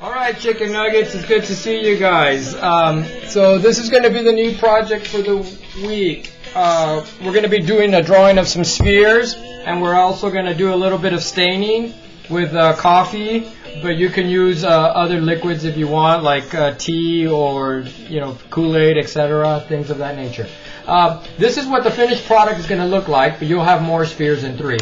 Alright, Chicken Nuggets, it's good to see you guys. So this is going to be the new project for the week. We're going to be doing a drawing of some spheres, and we're also going to do a little bit of staining with coffee, but you can use other liquids if you want, like tea or Kool-Aid, etc., things of that nature. This is what the finished product is going to look like, but you'll have more spheres in 3.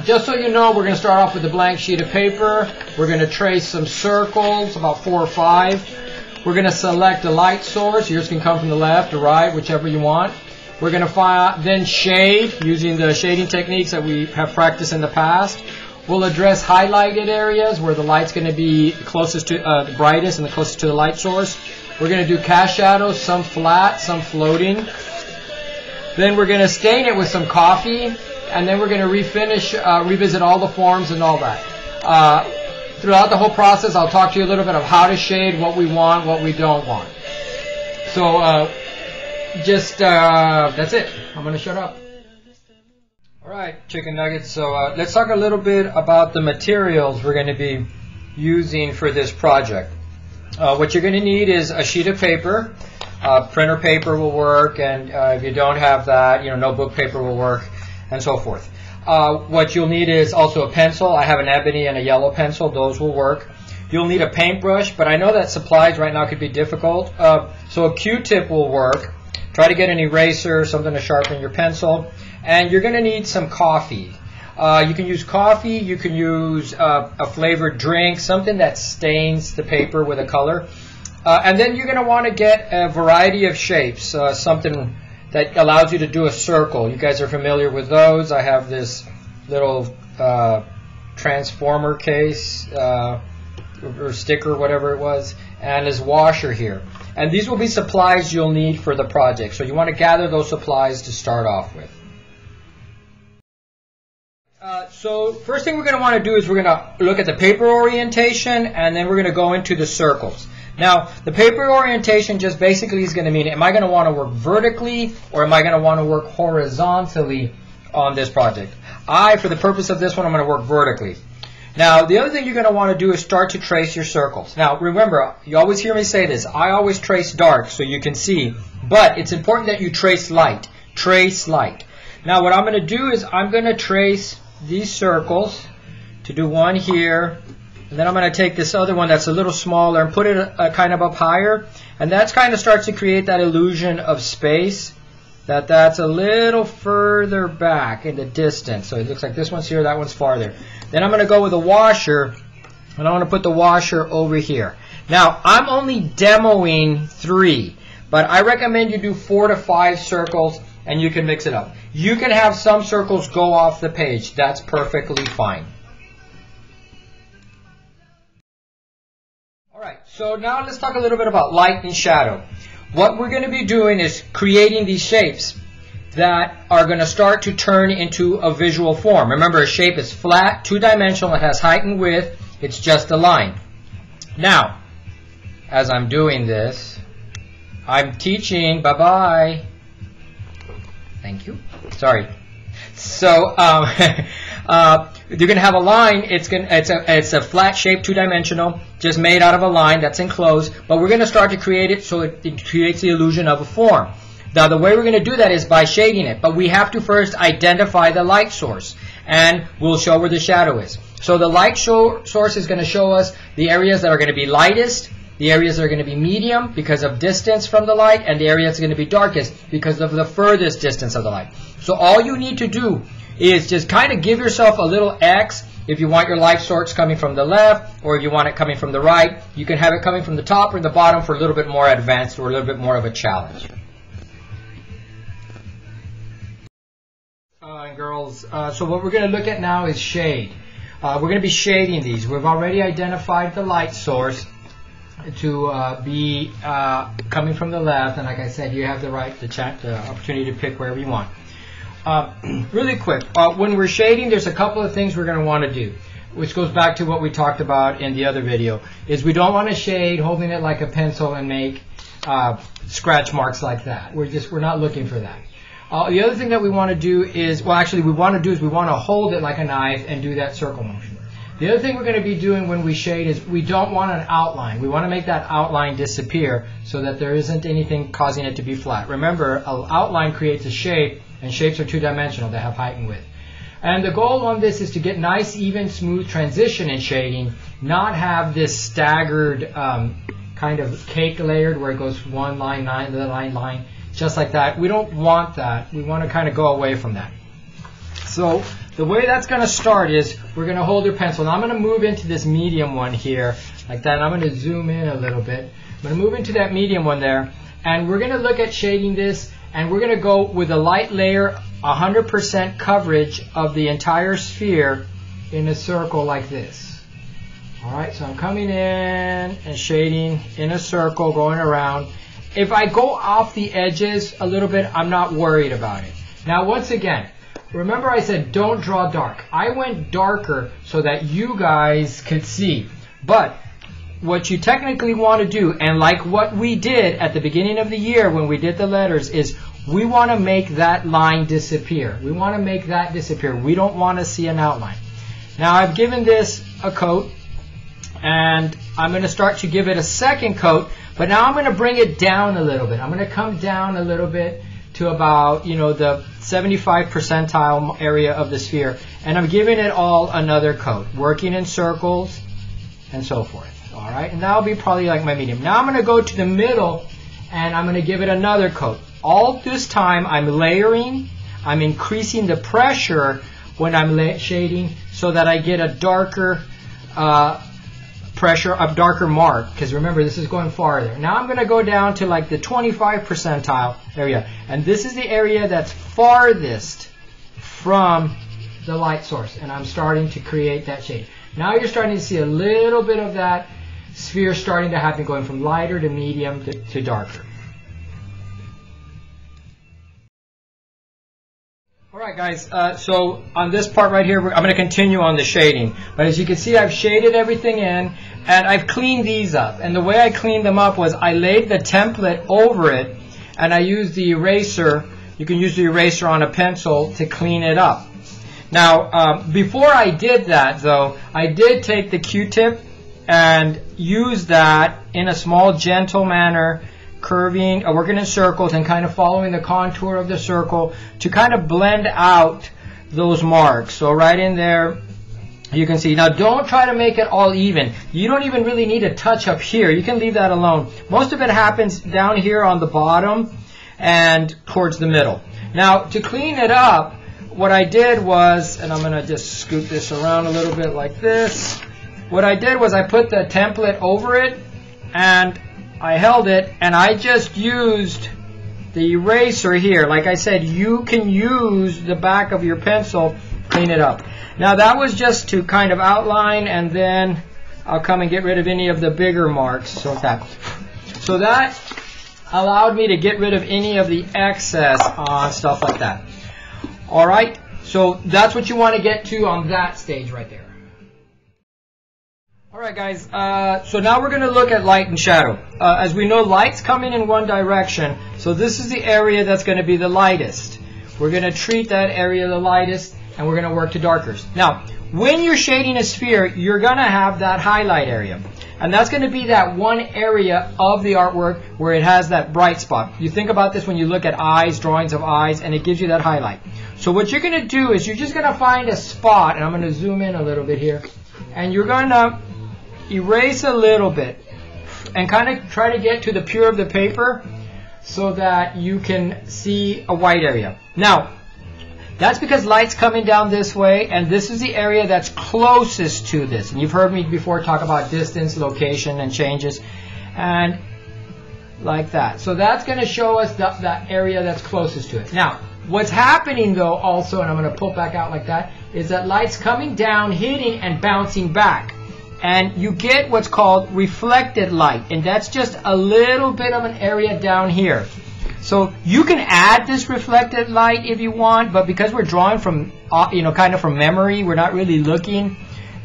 Just so you know, we're going to start off with a blank sheet of paper. We're going to trace some circles, about 4 or 5. We're going to select a light source. Yours can come from the left or right, whichever you want. We're going to then shade using the shading techniques that we have practiced in the past. We'll address highlighted areas where the light's going to be closest to the brightest and the closest to the light source. We're going to do cast shadows, some flat, some floating. Then we're going to stain it with some coffee. And then we're going to revisit all the forms and all that. Throughout the whole process, I'll talk to you a little bit of how to shade, what we want, what we don't want. So that's it. I'm going to shut up. Alright, Chicken Nuggets, so let's talk a little bit about the materials we're going to be using for this project. What you're going to need is a sheet of paper. Printer paper will work, and if you don't have that, notebook paper will work, and so forth. What you'll need is also a pencil. I have an ebony and a yellow pencil. Those will work. You'll need a paintbrush, but I know that supplies right now could be difficult. So a Q-tip will work. Try to get an eraser, something to sharpen your pencil. And you're going to need some coffee. You can use coffee. You can use a flavored drink, something that stains the paper with a color. And then you're going to want to get a variety of shapes, something that allows you to do a circle. You guys are familiar with those. I have this little transformer case or sticker, whatever it was, and this washer here. And these will be supplies you'll need for the project. So you want to gather those supplies to start off with. So first thing we're going to want to do is we're going to look at the paper orientation, and then we're going to go into the circles. Now, the paper orientation just basically is going to mean, am I going to want to work vertically or am I going to want to work horizontally on this project? For the purpose of this one, I'm going to work vertically. Now, the other thing you're going to want to do is start to trace your circles. Now, remember, you always hear me say this. I always trace dark so you can see, but it's important that you trace light. Trace light. Now, what I'm going to do is I'm going to trace these circles to do one here. And then I'm going to take this other one that's a little smaller and put it kind of up higher. And that kind of starts to create that illusion of space, that's a little further back in the distance. So it looks like this one's here, that one's farther. Then I'm going to go with a washer, and I want to put the washer over here. Now, I'm only demoing 3, but I recommend you do 4 to 5 circles, and you can mix it up. You can have some circles go off the page. That's perfectly fine. So now let's talk a little bit about light and shadow. What we're going to be doing is creating these shapes that are going to start to turn into a visual form. Remember, a shape is flat, 2-dimensional, it has height and width, it's just a line. Now, as I'm doing this, I'm teaching, bye-bye. Thank you. Sorry. So, you're going to have a line. It's a flat shape, 2-dimensional, just made out of a line that's enclosed. But we're going to start to create it so it creates the illusion of a form. Now, the way we're going to do that is by shading it. But we have to first identify the light source, and we'll show where the shadow is. So the light source is going to show us the areas that are going to be lightest, the areas that are going to be medium because of distance from the light, and the area that's going to be darkest because of the furthest distance of the light. So all you need to do is just kind of give yourself a little X if you want your light source coming from the left, or if you want it coming from the right. You can have it coming from the top or the bottom for a little bit more advanced or a little bit more of a challenge. And girls, so what we're going to look at now is shade. We're going to be shading these. We've already identified the light source to be coming from the left, and like I said, you have the opportunity to pick wherever you want. Really quick, when we're shading, there's a couple of things we're going to want to do. which goes back to what we talked about in the other video, is we don't want to shade holding it like a pencil and make scratch marks like that. We're not looking for that. The other thing that we want to do is, we want to hold it like a knife and do that circle motion. The other thing we're going to be doing when we shade is we don't want an outline. We want to make that outline disappear so that there isn't anything causing it to be flat. Remember, an outline creates a shape, and shapes are two-dimensional. They have height and width. And the goal on this is to get nice, even, smooth transition in shading, not have this staggered kind of cake layered where it goes one line, line, just like that. We don't want that. We want to kind of go away from that. So the way that's going to start is we're going to hold your pencil. Now I'm going to move into this medium one here, like that. And I'm going to zoom in a little bit. I'm going to move into that medium one there. And we're going to look at shading this. And we're going to go with a light layer, 100% coverage of the entire sphere in a circle like this. All right, so I'm coming in and shading in a circle, going around. If I go off the edges a little bit, I'm not worried about it. Now, once again, remember I said don't draw dark. I went darker so that you guys could see. But what you technically want to do, and like what we did at the beginning of the year when we did the letters, is we want to make that line disappear. We want to make that disappear. We don't want to see an outline. Now I've given this a coat, and I'm going to start to give it a second coat, but now I'm going to bring it down a little bit. I'm going to come down a little bit to about, the 75 percentile area of the sphere, and I'm giving it all another coat, working in circles and so forth. All right, and that'll be probably like my medium. Now I'm going to go to the middle, and I'm going to give it another coat. All this time I'm layering, I'm increasing the pressure when I'm shading so that I get a darker pressure, a darker mark, because remember this is going farther. Now I'm going to go down to like the 25 percentile area, and this is the area that's farthest from the light source, and I'm starting to create that shade. Now you're starting to see a little bit of that sphere starting to happen, going from lighter to medium to darker. Alright guys, so on this part right here, I'm going to continue on the shading. But as you can see, I've shaded everything in, and I've cleaned these up. And the way I cleaned them up was I laid the template over it, and I used the eraser. You can use the eraser on a pencil to clean it up. Now, before I did that, though, I did take the Q-tip and use that in a small, gentle manner, curving, working in circles and kind of following the contour of the circle to kind of blend out those marks. So right in there, you can see. Now don't try to make it all even. You don't even really need a touch up here. You can leave that alone. Most of it happens down here on the bottom and towards the middle. Now to clean it up, what I did was, and I'm going to just scoot this around a little bit like this. What I did was I put the template over it and I held it, and I just used the eraser here. Like I said, you can use the back of your pencil, clean it up. Now that was just to kind of outline, and then I'll come and get rid of any of the bigger marks. So that allowed me to get rid of any of the excess on stuff like that. All right, so that's what you want to get to on that stage right there. Alright guys, so now we're going to look at light and shadow. As we know, light's coming in one direction, so this is the area that's going to be the lightest. We're going to treat that area the lightest, and we're going to work to darkers. Now, when you're shading a sphere, you're going to have that highlight area. And that's going to be that one area of the artwork where it has that bright spot. You think about this when you look at eyes, drawings of eyes, and it gives you that highlight. So what you're going to do is you're just going to find a spot, and I'm going to zoom in a little bit here, and you're going to erase a little bit and kind of try to get to the pure of the paper so that you can see a white area. Now, that's because light's coming down this way, and this is the area that's closest to this. And you've heard me before talk about distance, location, and changes, and like that. So that's going to show us that area that's closest to it. Now, what's happening though also, and I'm going to pull back out like that, is that light's coming down, hitting, and bouncing back. And you get what's called reflected light, and that's just a little bit of an area down here. So you can add this reflected light if you want, but because we're drawing from, kind of from memory, we're not really looking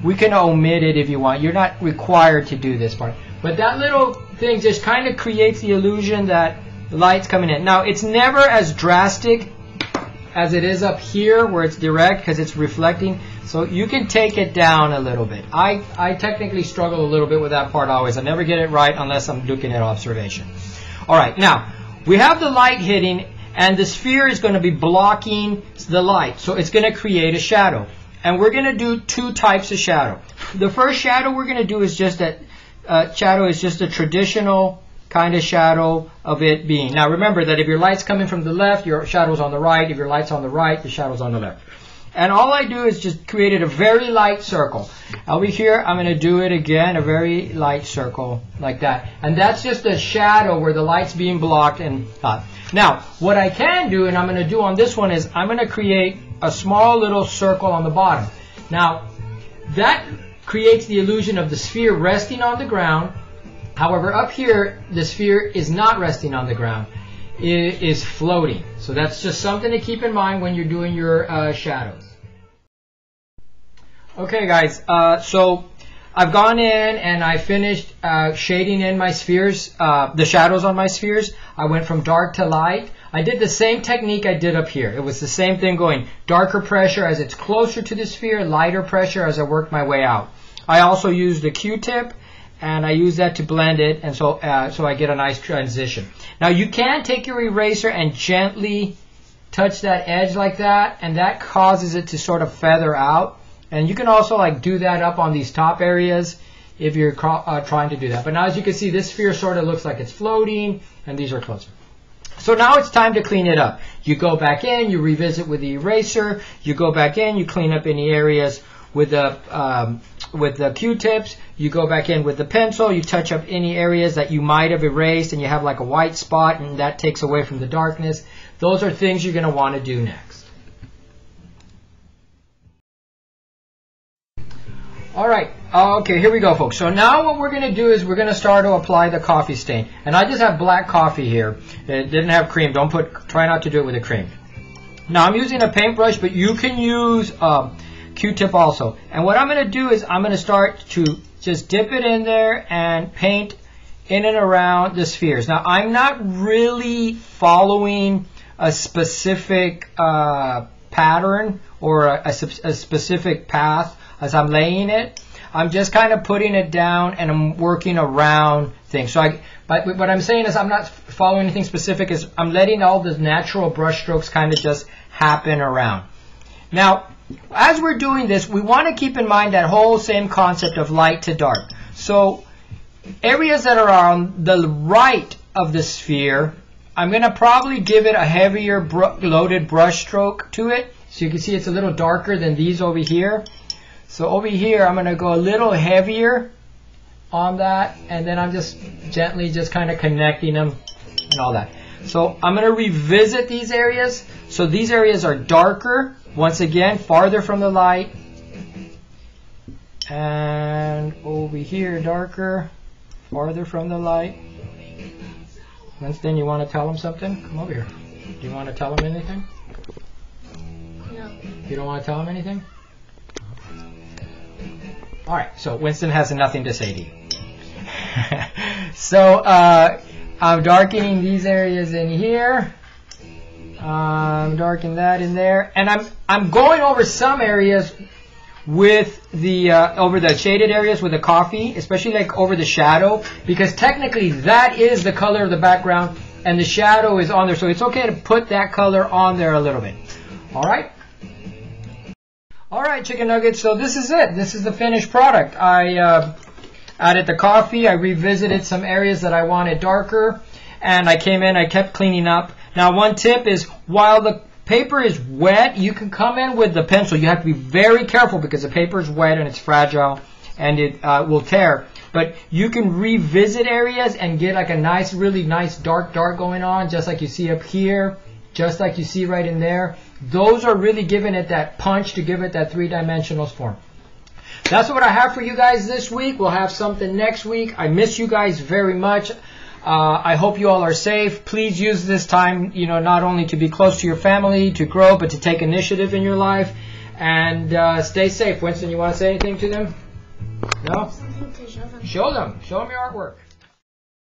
we can omit it if you want. You're not required to do this part. But that little thing just kind of creates the illusion that the light's coming in. Now, it's never as drastic as it is up here where it's direct because it's reflecting. So you can take it down a little bit. I technically struggle a little bit with that part always. I never get it right unless I'm looking at observation. All right, now, we have the light hitting, and the sphere is going to be blocking the light. So it's going to create a shadow. And we're going to do two types of shadow. The first shadow we're going to do is just that shadow is just a traditional kind of shadow of it being. Now remember that if your light's coming from the left, your shadow's on the right. If your light's on the right, the shadow's on the left. And all I do is just create a very light circle. Over here, I'm going to do it again, a very light circle like that. And that's just a shadow where the light's being blocked. And now, what I can do, and I'm going to do on this one, is I'm going to create a small little circle on the bottom. Now, that creates the illusion of the sphere resting on the ground. However, up here, the sphere is not resting on the ground. It is floating. So that's just something to keep in mind when you're doing your shadows. Okay, guys. So I've gone in and I finished shading in my spheres, the shadows on my spheres. I went from dark to light. I did the same technique I did up here. It was the same thing, going darker pressure as it's closer to the sphere, lighter pressure as I worked my way out. I also used a Q-tip, and I use that to blend it, and so I get a nice transition. Now you can take your eraser and gently touch that edge like that, and that causes it to sort of feather out. And you can also like do that up on these top areas if you're trying to do that. But now as you can see, this sphere sort of looks like it's floating, and these are closer. So now it's time to clean it up. You go back in, you revisit with the eraser, you go back in, you clean up any areas with the Q-tips, you go back in with the pencil, you touch up any areas that you might have erased and you have like a white spot and that takes away from the darkness. Those are things you're going to want to do next. Alright, okay, here we go, folks. So now what we're going to do is we're going to start to apply the coffee stain. And I just have black coffee here. It didn't have cream. Try not to do it with a cream. Now I'm using a paintbrush, but you can use Q-tip also. And what I'm going to do is I'm going to start to just dip it in there and paint in and around the spheres. Now I'm not really following a specific pattern or a specific path as I'm laying it. I'm just kind of putting it down and I'm working around things. So but what I'm saying is I'm not following anything specific. Is I'm letting all the natural brush strokes kind of just happen around. Now, as we're doing this, we want to keep in mind that whole same concept of light to dark. So areas that are on the right of the sphere, I'm going to probably give it a heavier loaded brush stroke to it. So you can see it's a little darker than these over here. So over here, I'm going to go a little heavier on that, and then I'm just gently just kind of connecting them and all that. So I'm going to revisit these areas. So these areas are darker, once again, farther from the light. And over here, darker, farther from the light. Winston, you want to tell them something? Come over here. Do you want to tell them anything? No. You don't want to tell them anything? All right, so Winston has nothing to say to you. So I'm darkening these areas in here. I'm darkening that in there, and I'm going over some areas with the over the shaded areas with the coffee, especially like over the shadow, because technically that is the color of the background, and the shadow is on there, so it's okay to put that color on there a little bit. All right. All right, chicken nuggets, so this is it. This is the finished product. I added the coffee. I revisited some areas that I wanted darker, and I came in, I kept cleaning up. Now, one tip is while the paper is wet, you can come in with the pencil. You have to be very careful because the paper is wet and it's fragile and it will tear. But you can revisit areas and get like a nice, really nice dark going on, just like you see up here, just like you see right in there. Those are really giving it that punch to give it that three-dimensional form. That's what I have for you guys this week. We'll have something next week. I miss you guys very much. I hope you all are safe. Please use this time, not only to be close to your family, to grow, but to take initiative in your life. And stay safe. Winston, you want to say anything to them? No? Something to show them. Show them. Show them your artwork.